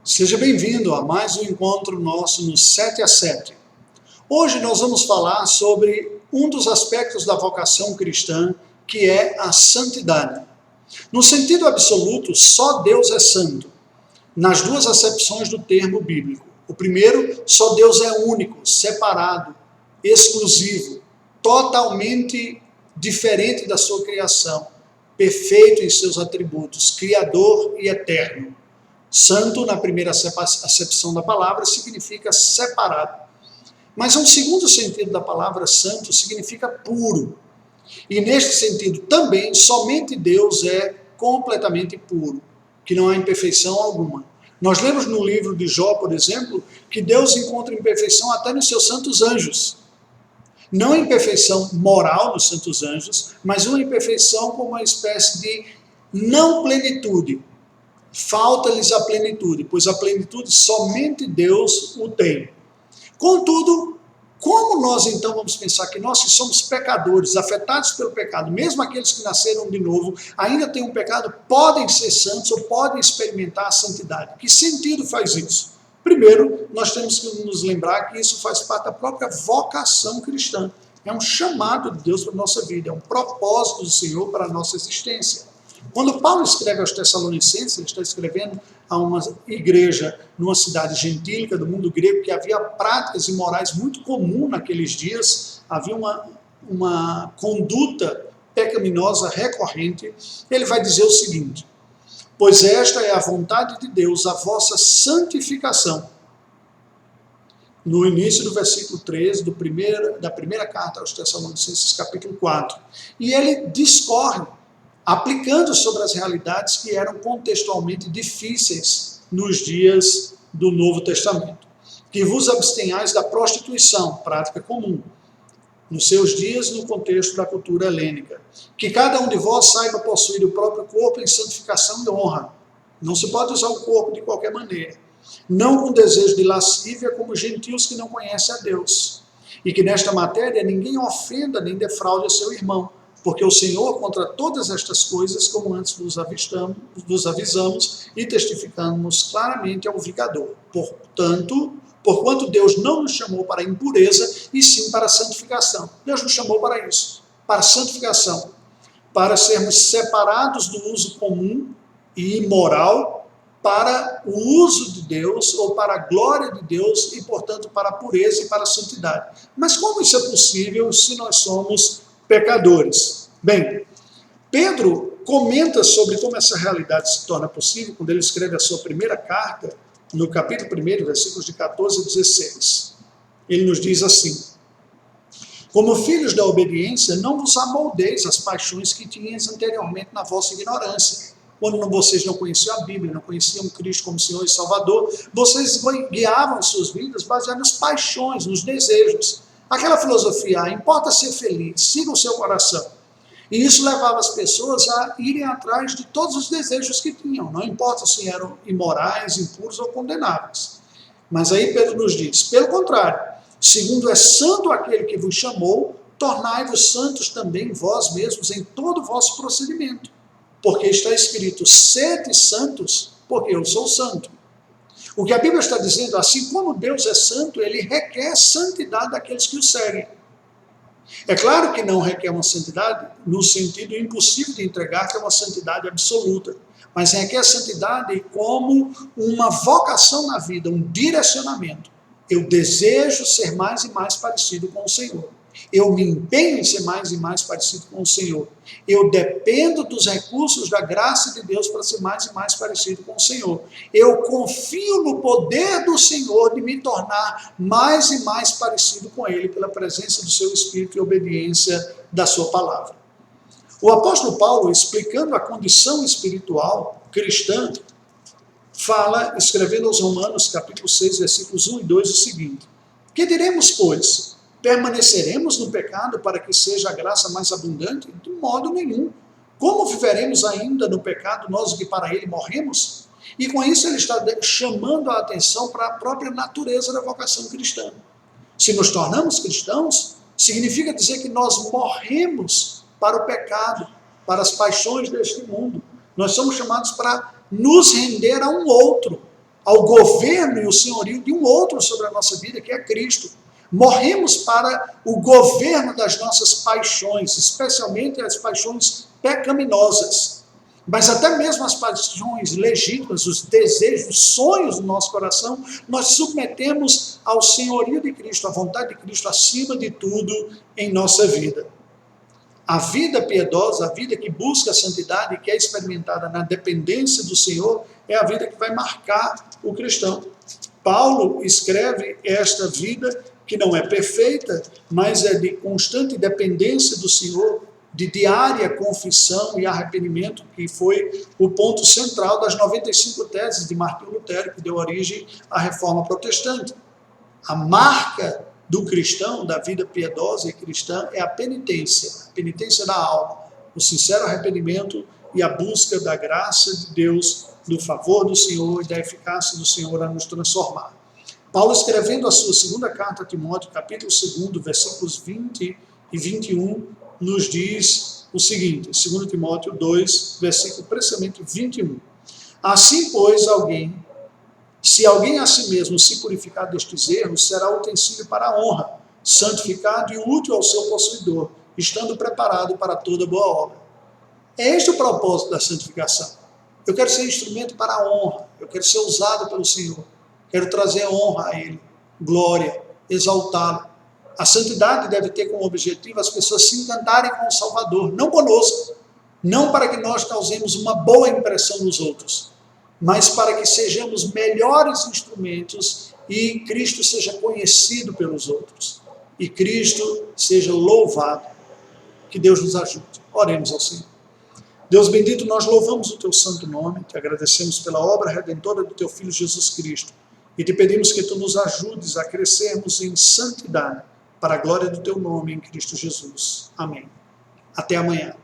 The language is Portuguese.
Seja bem-vindo a mais um encontro nosso no 7 a 7. Hoje nós vamos falar sobre um dos aspectos da vocação cristã, que é a santidade. No sentido absoluto, só Deus é santo, nas duas acepções do termo bíblico. O primeiro, só Deus é único, separado, exclusivo, totalmente diferente da sua criação, perfeito em seus atributos, criador e eterno. Santo, na primeira acepção da palavra, significa separado. Mas um segundo sentido da palavra santo significa puro. E neste sentido também, somente Deus é completamente puro, que não há imperfeição alguma. Nós lemos no livro de Jó, por exemplo, que Deus encontra imperfeição até nos seus santos anjos. Não a imperfeição moral nos santos anjos, mas uma imperfeição como uma espécie de não plenitude. Falta-lhes a plenitude, pois a plenitude somente Deus o tem. Contudo, como nós então vamos pensar que nós que somos pecadores, afetados pelo pecado, mesmo aqueles que nasceram de novo, ainda têm um pecado, podem ser santos ou podem experimentar a santidade? Que sentido faz isso? Primeiro, nós temos que nos lembrar que isso faz parte da própria vocação cristã. É um chamado de Deus para a nossa vida, é um propósito do Senhor para a nossa existência. Quando Paulo escreve aos Tessalonicenses, ele está escrevendo a uma igreja numa cidade gentílica do mundo grego, que havia práticas imorais muito comuns naqueles dias, havia uma conduta pecaminosa recorrente. Ele vai dizer o seguinte: pois esta é a vontade de Deus, a vossa santificação. No início do versículo 13 da primeira carta aos Tessalonicenses, capítulo 4. E ele discorre, aplicando sobre as realidades que eram contextualmente difíceis nos dias do Novo Testamento. Que vos abstenhais da prostituição, prática comum, nos seus dias no contexto da cultura helênica. Que cada um de vós saiba possuir o próprio corpo em santificação e honra. Não se pode usar o corpo de qualquer maneira. Não com desejo de lascívia como gentios que não conhecem a Deus. E que nesta matéria ninguém ofenda nem defraude a seu irmão, porque o Senhor, contra todas estas coisas, como antes nos avisamos e testificamos claramente, é o vingador. Porquanto Deus não nos chamou para a impureza, e sim para a santificação. Deus nos chamou para isso, para a santificação, para sermos separados do uso comum e imoral, para o uso de Deus, ou para a glória de Deus, e, portanto, para a pureza e para a santidade. Mas como isso é possível se nós somos pecadores? Bem, Pedro comenta sobre como essa realidade se torna possível quando ele escreve a sua primeira carta, no capítulo 1, versículos de 14 a 16. Ele nos diz assim: como filhos da obediência, não vos amoldeis às paixões que tinhas anteriormente na vossa ignorância. Quando vocês não conheciam a Bíblia, não conheciam Cristo como Senhor e Salvador, vocês guiavam suas vidas baseadas nas paixões, nos desejos. Aquela filosofia, importa ser feliz, siga o seu coração. E isso levava as pessoas a irem atrás de todos os desejos que tinham, não importa se eram imorais, impuros ou condenáveis. Mas aí Pedro nos diz, pelo contrário, segundo é santo aquele que vos chamou, tornai-vos santos também vós mesmos em todo o vosso procedimento. Porque está escrito, sede santos, porque eu sou santo. O que a Bíblia está dizendo, assim como Deus é santo, ele requer santidade daqueles que o seguem. É claro que não requer uma santidade no sentido impossível de entregar, que é uma santidade absoluta, mas requer santidade como uma vocação na vida, um direcionamento. Eu desejo ser mais e mais parecido com o Senhor. Eu me empenho em ser mais e mais parecido com o Senhor. Eu dependo dos recursos da graça de Deus para ser mais e mais parecido com o Senhor. Eu confio no poder do Senhor de me tornar mais e mais parecido com Ele pela presença do seu Espírito e obediência da sua palavra. O apóstolo Paulo, explicando a condição espiritual cristã, fala, escrevendo aos Romanos, capítulo 6, versículos 1 e 2, o seguinte: que diremos, pois? Permaneceremos no pecado para que seja a graça mais abundante? De modo nenhum. Como viveremos ainda no pecado, nós que para ele morremos? E com isso ele está chamando a atenção para a própria natureza da vocação cristã. Se nos tornamos cristãos, significa dizer que nós morremos para o pecado, para as paixões deste mundo. Nós somos chamados para nos render a um outro. ao governo e o senhorio de um outro sobre a nossa vida, que é Cristo. Morremos para o governo das nossas paixões, especialmente as paixões pecaminosas. Mas até mesmo as paixões legítimas, os desejos, os sonhos do nosso coração, nós submetemos ao senhorio de Cristo, à vontade de Cristo acima de tudo em nossa vida. A vida piedosa, a vida que busca a santidade, que é experimentada na dependência do Senhor, é a vida que vai marcar o cristão. Paulo escreve esta vida que não é perfeita, mas é de constante dependência do Senhor, de diária confissão e arrependimento, que foi o ponto central das 95 teses de Martinho Lutero, que deu origem à Reforma Protestante. A marca do cristão, da vida piedosa e cristã, é a penitência da alma, o sincero arrependimento e a busca da graça de Deus, do favor do Senhor e da eficácia do Senhor a nos transformar. Paulo, escrevendo a sua segunda carta a Timóteo, capítulo 2, versículos 20 e 21, nos diz o seguinte, 2 Timóteo 2, versículo precisamente 21. Assim, pois, se alguém a si mesmo se purificar destes erros, será utensílio para a honra, santificado e útil ao seu possuidor, estando preparado para toda boa obra. É este o propósito da santificação. Eu quero ser instrumento para a honra, eu quero ser usado pelo Senhor, quero trazer honra a Ele, glória, exaltá-lo. A santidade deve ter como objetivo as pessoas se encantarem com o Salvador, não conosco, não para que nós causemos uma boa impressão nos outros, mas para que sejamos melhores instrumentos e Cristo seja conhecido pelos outros, e Cristo seja louvado. Que Deus nos ajude. Oremos ao Senhor. Deus bendito, nós louvamos o teu santo nome, te agradecemos pela obra redentora do teu Filho Jesus Cristo, e te pedimos que tu nos ajudes a crescermos em santidade, para a glória do teu nome em Cristo Jesus. Amém. Até amanhã.